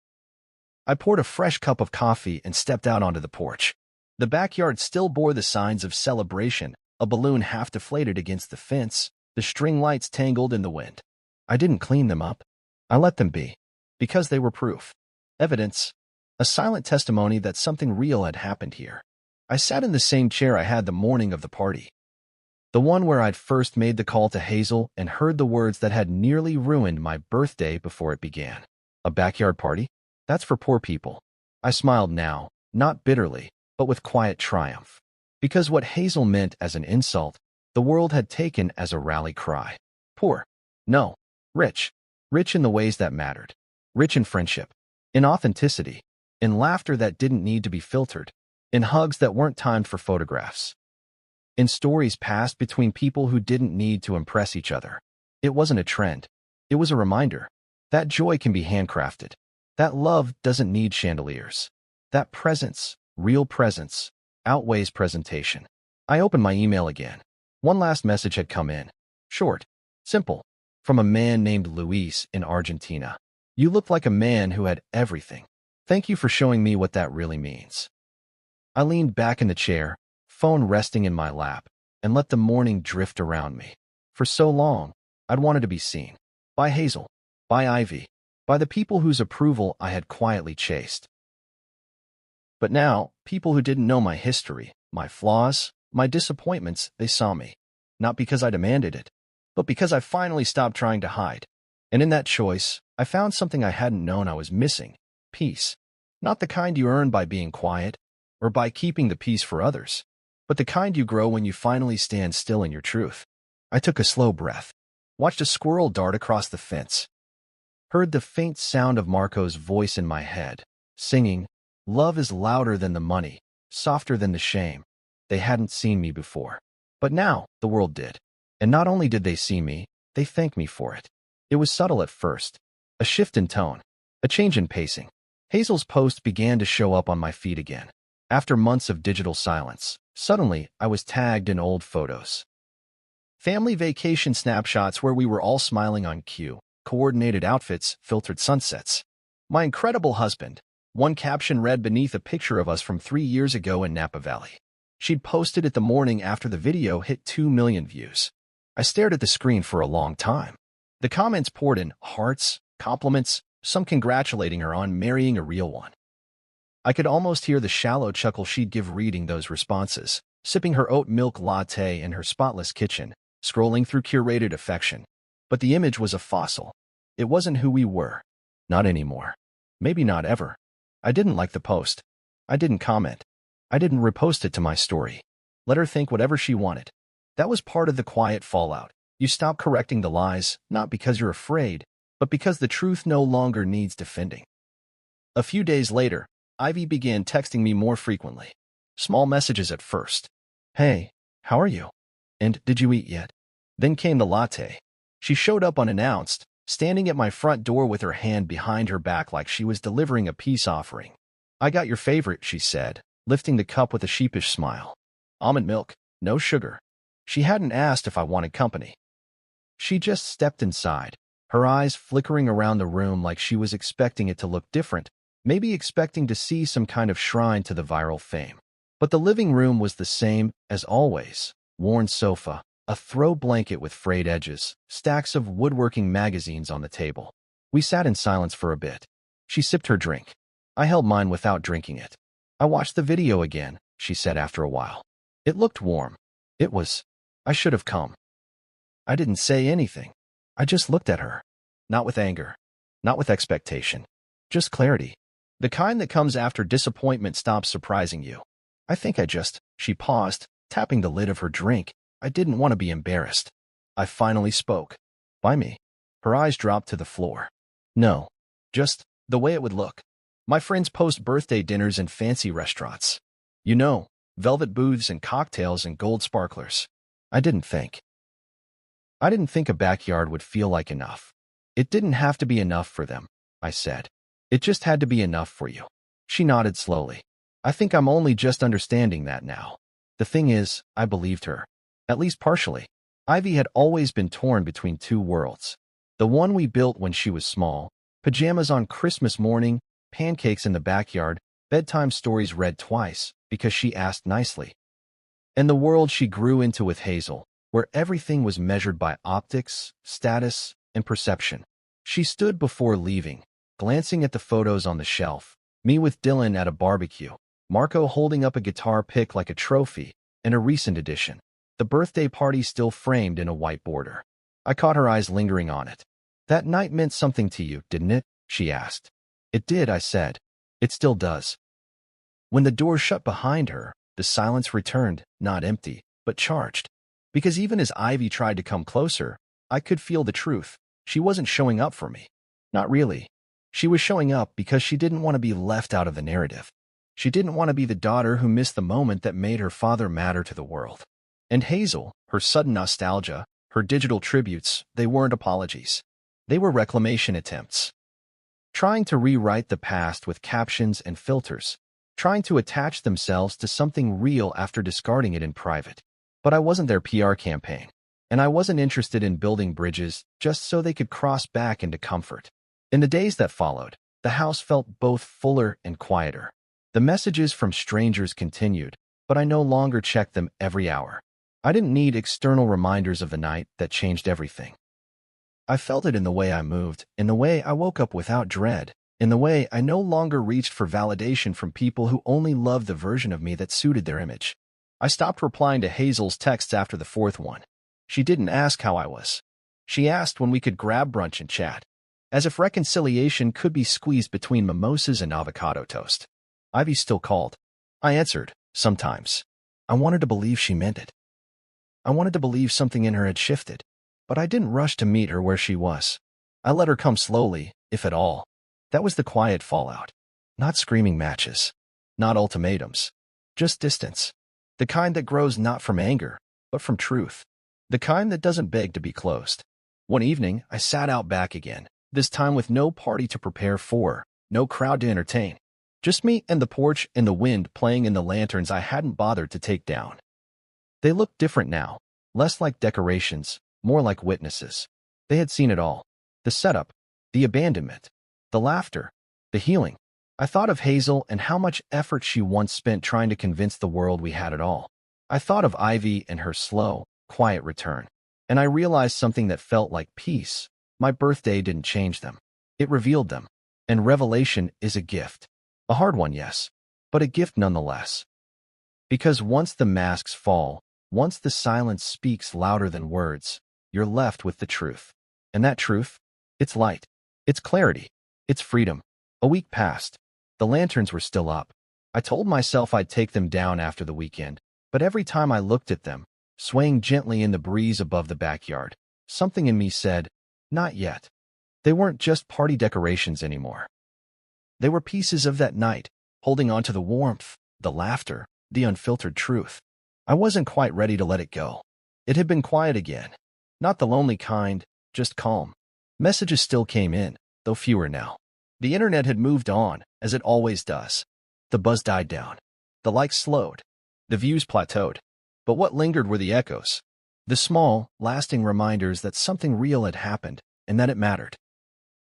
A: I poured a fresh cup of coffee and stepped out onto the porch. The backyard still bore the signs of celebration, a balloon half deflated against the fence, the string lights tangled in the wind. I didn't clean them up. I let them be, because they were proof. Evidence, a silent testimony that something real had happened here. I sat in the same chair I had the morning of the party, the one where I'd first made the call to Hazel and heard the words that had nearly ruined my birthday before it began. A backyard party? That's for poor people. I smiled now, not bitterly, but with quiet triumph. Because what Hazel meant as an insult, the world had taken as a rally cry. Poor. No. Rich. Rich in the ways that mattered. Rich in friendship. In authenticity. In laughter that didn't need to be filtered. In hugs that weren't timed for photographs. In stories passed between people who didn't need to impress each other. It wasn't a trend. It was a reminder. That joy can be handcrafted. That love doesn't need chandeliers. That presence, real presence, outweighs presentation. I opened my email again. One last message had come in. Short. Simple. From a man named Luis in Argentina. You look like a man who had everything. Thank you for showing me what that really means. I leaned back in the chair, phone resting in my lap, and let the morning drift around me. For so long, I'd wanted to be seen. By Hazel. By Ivy. By the people whose approval I had quietly chased. But now, people who didn't know my history, my flaws, my disappointments, they saw me. Not because I demanded it, but because I finally stopped trying to hide. And in that choice, I found something I hadn't known I was missing. Peace. Not the kind you earn by being quiet, or by keeping the peace for others, but the kind you grow when you finally stand still in your truth. I took a slow breath, watched a squirrel dart across the fence, heard the faint sound of Marco's voice in my head, singing, Love is louder than the money, softer than the shame. They hadn't seen me before. But now, the world did. And not only did they see me, they thanked me for it. It was subtle at first. A shift in tone. A change in pacing. Hazel's post began to show up on my feed again. After months of digital silence, suddenly I was tagged in old photos. Family vacation snapshots where we were all smiling on cue, coordinated outfits, filtered sunsets. My incredible husband. One caption read beneath a picture of us from 3 years ago in Napa Valley. She'd posted it the morning after the video hit 2 million views. I stared at the screen for a long time. The comments poured in, hearts, compliments, some congratulating her on marrying a real one. I could almost hear the shallow chuckle she'd give reading those responses, sipping her oat milk latte in her spotless kitchen, scrolling through curated affection. But the image was a fossil. It wasn't who we were. Not anymore. Maybe not ever. I didn't like the post. I didn't comment. I didn't repost it to my story. Let her think whatever she wanted. That was part of the quiet fallout. You stop correcting the lies, not because you're afraid, but because the truth no longer needs defending. A few days later, Ivy began texting me more frequently. Small messages at first. Hey, how are you? And did you eat yet? Then came the latte. She showed up unannounced, standing at my front door with her hand behind her back like she was delivering a peace offering. I got your favorite, she said, lifting the cup with a sheepish smile. Almond milk, no sugar. She hadn't asked if I wanted company. She just stepped inside, her eyes flickering around the room like she was expecting it to look different, maybe expecting to see some kind of shrine to the viral fame. But the living room was the same as always. Worn sofa, a throw blanket with frayed edges, stacks of woodworking magazines on the table. We sat in silence for a bit. She sipped her drink. I held mine without drinking it. I watched the video again, she said after a while. It looked warm. It was. I should have come. I didn't say anything. I just looked at her. Not with anger. Not with expectation. Just clarity. The kind that comes after disappointment stops surprising you. I think she paused, tapping the lid of her drink. I didn't want to be embarrassed. I finally spoke. Why me? Her eyes dropped to the floor. No. Just the way it would look. My friends post birthday dinners in fancy restaurants. You know, velvet booths and cocktails and gold sparklers. I didn't think a backyard would feel like enough. It didn't have to be enough for them, I said. It just had to be enough for you. She nodded slowly. I think I'm only just understanding that now. The thing is, I believed her. At least partially. Ivy had always been torn between two worlds. The one we built when she was small, pajamas on Christmas morning, pancakes in the backyard, bedtime stories read twice because she asked nicely. And the world she grew into with Hazel, where everything was measured by optics, status, and perception. She stood before leaving, glancing at the photos on the shelf, me with Dylan at a barbecue, Marco holding up a guitar pick like a trophy, and a recent edition, the birthday party still framed in a white border. I caught her eyes lingering on it. That night meant something to you, didn't it? She asked. It did, I said. It still does. When the door shut behind her, the silence returned, not empty, but charged. Because even as Ivy tried to come closer, I could feel the truth. She wasn't showing up for me. Not really. She was showing up because she didn't want to be left out of the narrative. She didn't want to be the daughter who missed the moment that made her father matter to the world. And Hazel, her sudden nostalgia, her digital tributes, they weren't apologies. They were reclamation attempts. Trying to rewrite the past with captions and filters, trying to attach themselves to something real after discarding it in private. But I wasn't their PR campaign, and I wasn't interested in building bridges just so they could cross back into comfort. In the days that followed, the house felt both fuller and quieter. The messages from strangers continued, but I no longer checked them every hour. I didn't need external reminders of the night that changed everything. I felt it in the way I moved, in the way I woke up without dread, in the way I no longer reached for validation from people who only loved the version of me that suited their image. I stopped replying to Hazel's texts after the fourth one. She didn't ask how I was. She asked when we could grab brunch and chat, as if reconciliation could be squeezed between mimosas and avocado toast. Ivy still called. I answered, sometimes. I wanted to believe she meant it. I wanted to believe something in her had shifted, but I didn't rush to meet her where she was. I let her come slowly, if at all. That was the quiet fallout. Not screaming matches. Not ultimatums. Just distance. The kind that grows not from anger, but from truth. The kind that doesn't beg to be closed. One evening, I sat out back again, this time with no party to prepare for, no crowd to entertain. Just me and the porch and the wind playing in the lanterns I hadn't bothered to take down. They looked different now, less like decorations, more like witnesses. They had seen it all. The setup, the abandonment, the laughter, the healing. I thought of Hazel and how much effort she once spent trying to convince the world we had it all. I thought of Ivy and her slow, quiet return. And I realized something that felt like peace. My birthday didn't change them. It revealed them. And revelation is a gift. A hard one, yes, but a gift nonetheless. Because once the masks fall, once the silence speaks louder than words, you're left with the truth. And that truth? It's light. It's clarity. It's freedom. A week passed. The lanterns were still up. I told myself I'd take them down after the weekend, but every time I looked at them, swaying gently in the breeze above the backyard, something in me said, not yet. They weren't just party decorations anymore. They were pieces of that night, holding on to the warmth, the laughter, the unfiltered truth. I wasn't quite ready to let it go. It had been quiet again. Not the lonely kind, just calm. Messages still came in, though fewer now. The internet had moved on, as it always does. The buzz died down. The likes slowed. The views plateaued. But what lingered were the echoes. The small, lasting reminders that something real had happened, and that it mattered.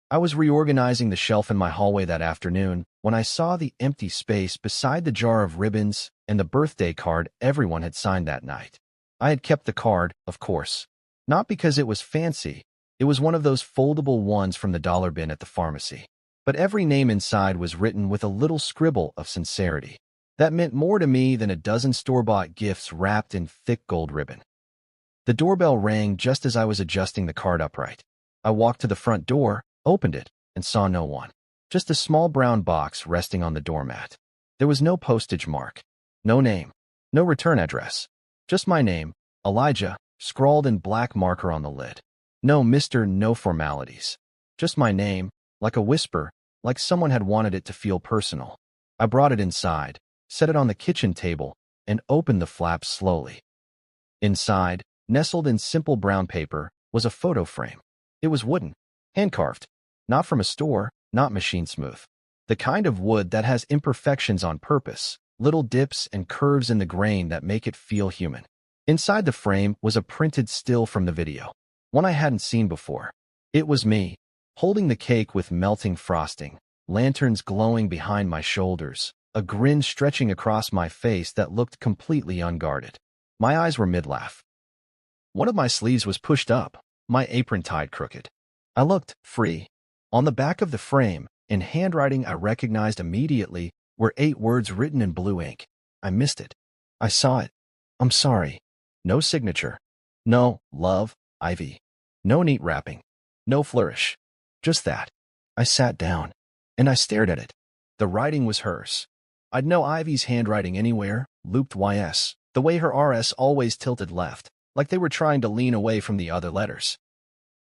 A: I was reorganizing the shelf in my hallway that afternoon when I saw the empty space beside the jar of ribbons and the birthday card everyone had signed that night. I had kept the card, of course. Not because it was fancy. It was one of those foldable ones from the dollar bin at the pharmacy. But every name inside was written with a little scribble of sincerity. That meant more to me than a dozen store-bought gifts wrapped in thick gold ribbon. The doorbell rang just as I was adjusting the card upright. I walked to the front door, opened it, and saw no one. Just a small brown box resting on the doormat. There was no postage mark, no name, no return address. Just my name, Elijah, scrawled in black marker on the lid. No Mr. No formalities. Just my name, like a whisper, like someone had wanted it to feel personal. I brought it inside, set it on the kitchen table, and opened the flap slowly. Inside, nestled in simple brown paper, was a photo frame. It was wooden, hand-carved, not from a store, not machine smooth. The kind of wood that has imperfections on purpose, little dips and curves in the grain that make it feel human. Inside the frame was a printed still from the video, one I hadn't seen before. It was me, holding the cake with melting frosting, lanterns glowing behind my shoulders, a grin stretching across my face that looked completely unguarded. My eyes were mid-laugh. One of my sleeves was pushed up, my apron tied crooked. I looked free. On the back of the frame, in handwriting I recognized immediately, were 8 words written in blue ink. I missed it. I saw it. I'm sorry. No signature. No love, Ivy. No neat wrapping. No flourish. Just that. I sat down, and I stared at it. The writing was hers. I'd know Ivy's handwriting anywhere, looped YS, the way her RS always tilted left, like they were trying to lean away from the other letters.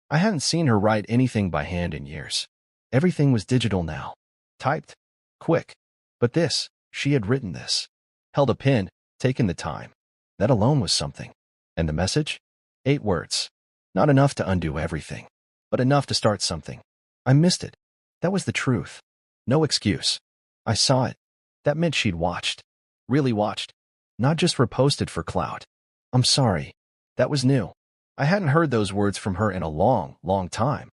A: I hadn't seen her write anything by hand in years. Everything was digital now. Typed. Quick. But this, she had written this. Held a pen, taken the time. That alone was something. And the message? 8 words. Not enough to undo everything, but enough to start something. I missed it. That was the truth. No excuse. I saw it. That meant she'd watched. Really watched. Not just reposted for clout. I'm sorry. That was new. I hadn't heard those words from her in a long, long time.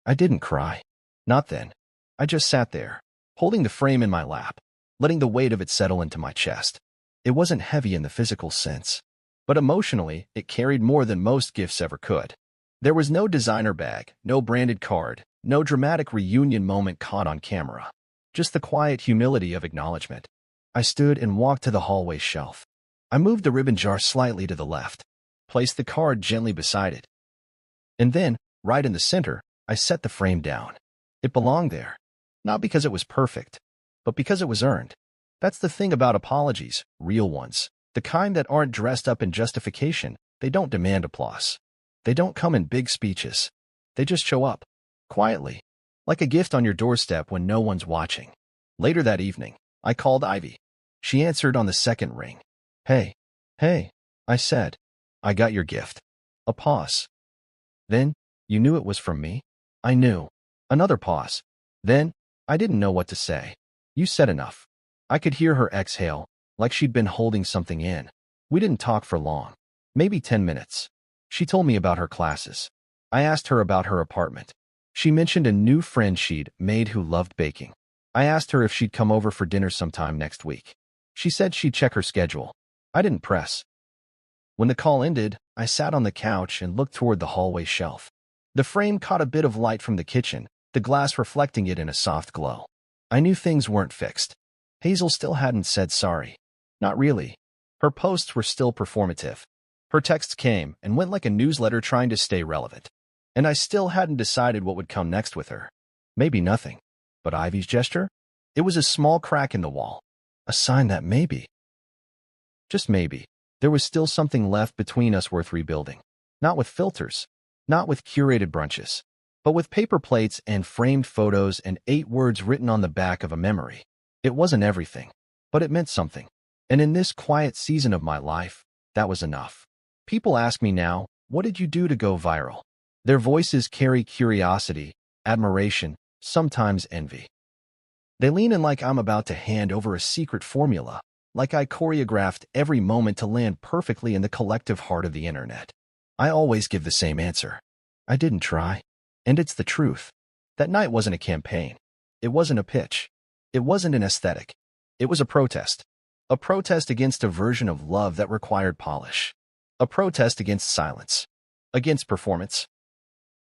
A: I didn't cry. Not then. I just sat there, holding the frame in my lap, letting the weight of it settle into my chest. It wasn't heavy in the physical sense, but emotionally, it carried more than most gifts ever could. There was no designer bag, no branded card, no dramatic reunion moment caught on camera. Just the quiet humility of acknowledgement. I stood and walked to the hallway shelf. I moved the ribbon jar slightly to the left, placed the card gently beside it. And then, right in the center, I set the frame down. It belonged there, not because it was perfect, but because it was earned. That's the thing about apologies, real ones. The kind that aren't dressed up in justification. They don't demand applause. They don't come in big speeches. They just show up, quietly, like a gift on your doorstep when no one's watching. Later that evening, I called Ivy. She answered on the second ring. Hey, I said. I got your gift. A pause. Then, you knew it was from me? I knew. Another pause. Then, I didn't know what to say. You said enough. I could hear her exhale, like she'd been holding something in. We didn't talk for long. Maybe 10 minutes. She told me about her classes. I asked her about her apartment. She mentioned a new friend she'd made who loved baking. I asked her if she'd come over for dinner sometime next week. She said she'd check her schedule. I didn't press. When the call ended, I sat on the couch and looked toward the hallway shelf. The frame caught a bit of light from the kitchen, the glass reflecting it in a soft glow. I knew things weren't fixed. Hazel still hadn't said sorry. Not really. Her posts were still performative. Her texts came and went like a newsletter trying to stay relevant. And I still hadn't decided what would come next with her. Maybe nothing. But Ivy's gesture? It was a small crack in the wall. A sign that maybe, just maybe, there was still something left between us worth rebuilding. Not with filters, not with curated brunches, but with paper plates and framed photos and 8 words written on the back of a memory. It wasn't everything, but it meant something. And in this quiet season of my life, that was enough. People ask me now, what did you do to go viral? Their voices carry curiosity, admiration, sometimes envy. They lean in like I'm about to hand over a secret formula, like I choreographed every moment to land perfectly in the collective heart of the internet. I always give the same answer. I didn't try. And it's the truth. That night wasn't a campaign. It wasn't a pitch. It wasn't an aesthetic. It was a protest. A protest against a version of love that required polish. A protest against silence. Against performance.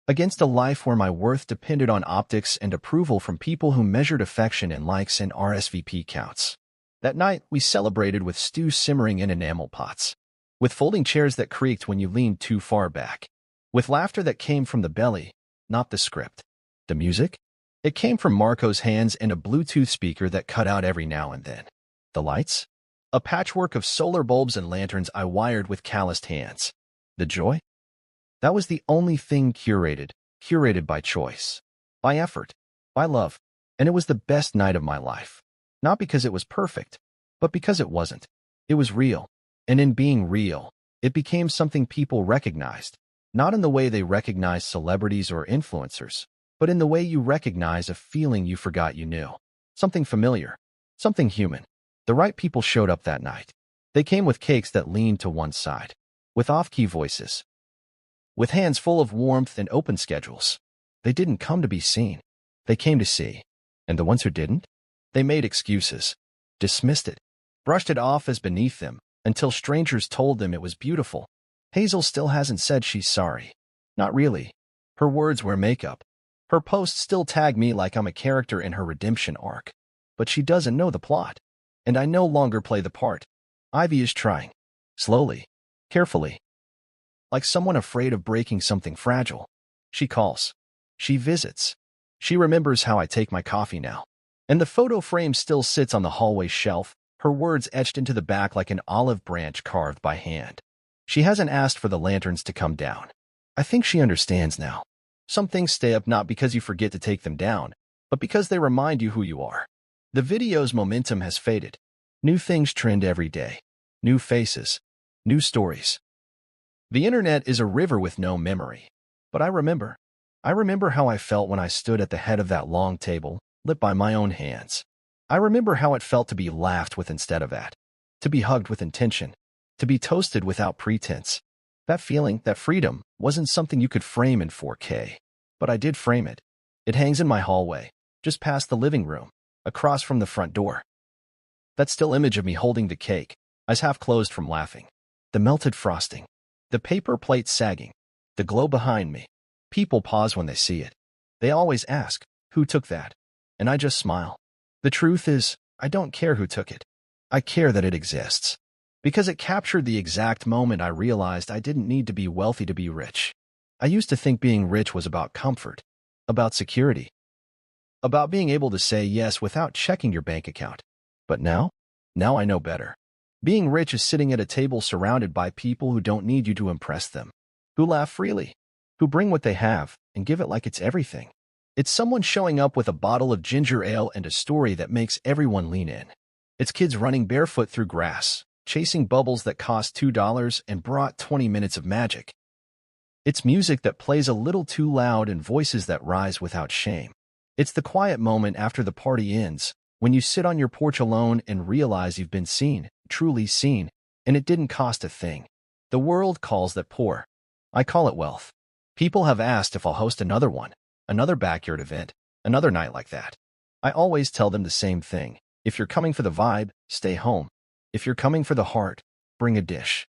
A: Against a life where my worth depended on optics and approval from people who measured affection in likes and RSVP counts. That night, we celebrated with stew simmering in enamel pots, with folding chairs that creaked when you leaned too far back, with laughter that came from the belly, not the script. The music? It came from Marco's hands and a Bluetooth speaker that cut out every now and then. The lights? A patchwork of solar bulbs and lanterns I wired with calloused hands. The joy? That was the only thing curated by choice, by effort, by love, and it was the best night of my life. Not because it was perfect, but because it wasn't. It was real, and in being real, it became something people recognized, not in the way they recognize celebrities or influencers, but in the way you recognize a feeling you forgot you knew. Something familiar, something human. The right people showed up that night. They came with cakes that leaned to one side, with off-key voices, with hands full of warmth and open schedules. They didn't come to be seen. They came to see. And the ones who didn't? They made excuses, dismissed it, brushed it off as beneath them, until strangers told them it was beautiful. Hazel still hasn't said she's sorry. Not really. Her words wear makeup. Her posts still tag me like I'm a character in her redemption arc. But she doesn't know the plot. And I no longer play the part. Ivy is trying. Slowly. Carefully. Like someone afraid of breaking something fragile. She calls. She visits. She remembers how I take my coffee now. And the photo frame still sits on the hallway shelf, her words etched into the back like an olive branch carved by hand. She hasn't asked for the lanterns to come down. I think she understands now. Some things stay up not because you forget to take them down, but because they remind you who you are. The video's momentum has faded. New things trend every day. New faces. New stories. The internet is a river with no memory. But I remember. I remember how I felt when I stood at the head of that long table, lit by my own hands. I remember how it felt to be laughed with instead of at, to be hugged with intention, to be toasted without pretense. That feeling, that freedom, wasn't something you could frame in 4K. But I did frame it. It hangs in my hallway, just past the living room, across from the front door. That still image of me holding the cake, eyes half closed from laughing. The melted frosting. The paper plate sagging. The glow behind me. People pause when they see it. They always ask, who took that? And I just smile. The truth is, I don't care who took it. I care that it exists. Because it captured the exact moment I realized I didn't need to be wealthy to be rich. I used to think being rich was about comfort, about security, about being able to say yes without checking your bank account. But now I know better. Being rich is sitting at a table surrounded by people who don't need you to impress them, who laugh freely, who bring what they have and give it like it's everything. It's someone showing up with a bottle of ginger ale and a story that makes everyone lean in. It's kids running barefoot through grass, chasing bubbles that cost $2 and brought 20 minutes of magic. It's music that plays a little too loud and voices that rise without shame. It's the quiet moment after the party ends, when you sit on your porch alone and realize you've been seen, truly seen, and it didn't cost a thing. The world calls that poor. I call it wealth. People have asked if I'll host another one, another backyard event, another night like that. I always tell them the same thing. If you're coming for the vibe, stay home. If you're coming for the heart, bring a dish.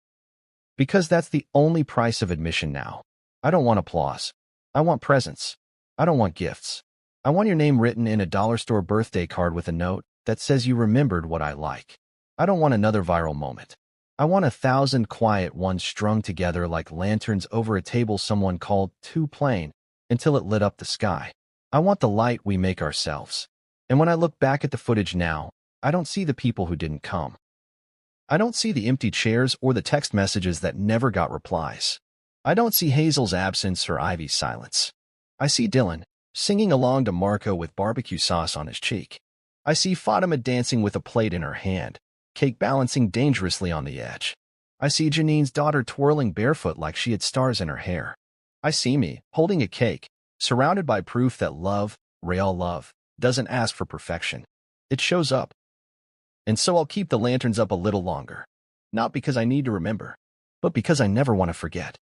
A: Because that's the only price of admission now. I don't want applause. I want presents. I don't want gifts. I want your name written in a dollar store birthday card with a note that says you remembered what I like. I don't want another viral moment. I want 1,000 quiet ones strung together like lanterns over a table someone called too plain until it lit up the sky. I want the light we make ourselves. And when I look back at the footage now, I don't see the people who didn't come. I don't see the empty chairs or the text messages that never got replies. I don't see Hazel's absence or Ivy's silence. I see Dylan singing along to Marco with barbecue sauce on his cheek. I see Fatima dancing with a plate in her hand, cake balancing dangerously on the edge. I see Janine's daughter twirling barefoot like she had stars in her hair. I see me holding a cake, surrounded by proof that love, real love, doesn't ask for perfection. It shows up. And so I'll keep the lanterns up a little longer. Not because I need to remember, but because I never want to forget.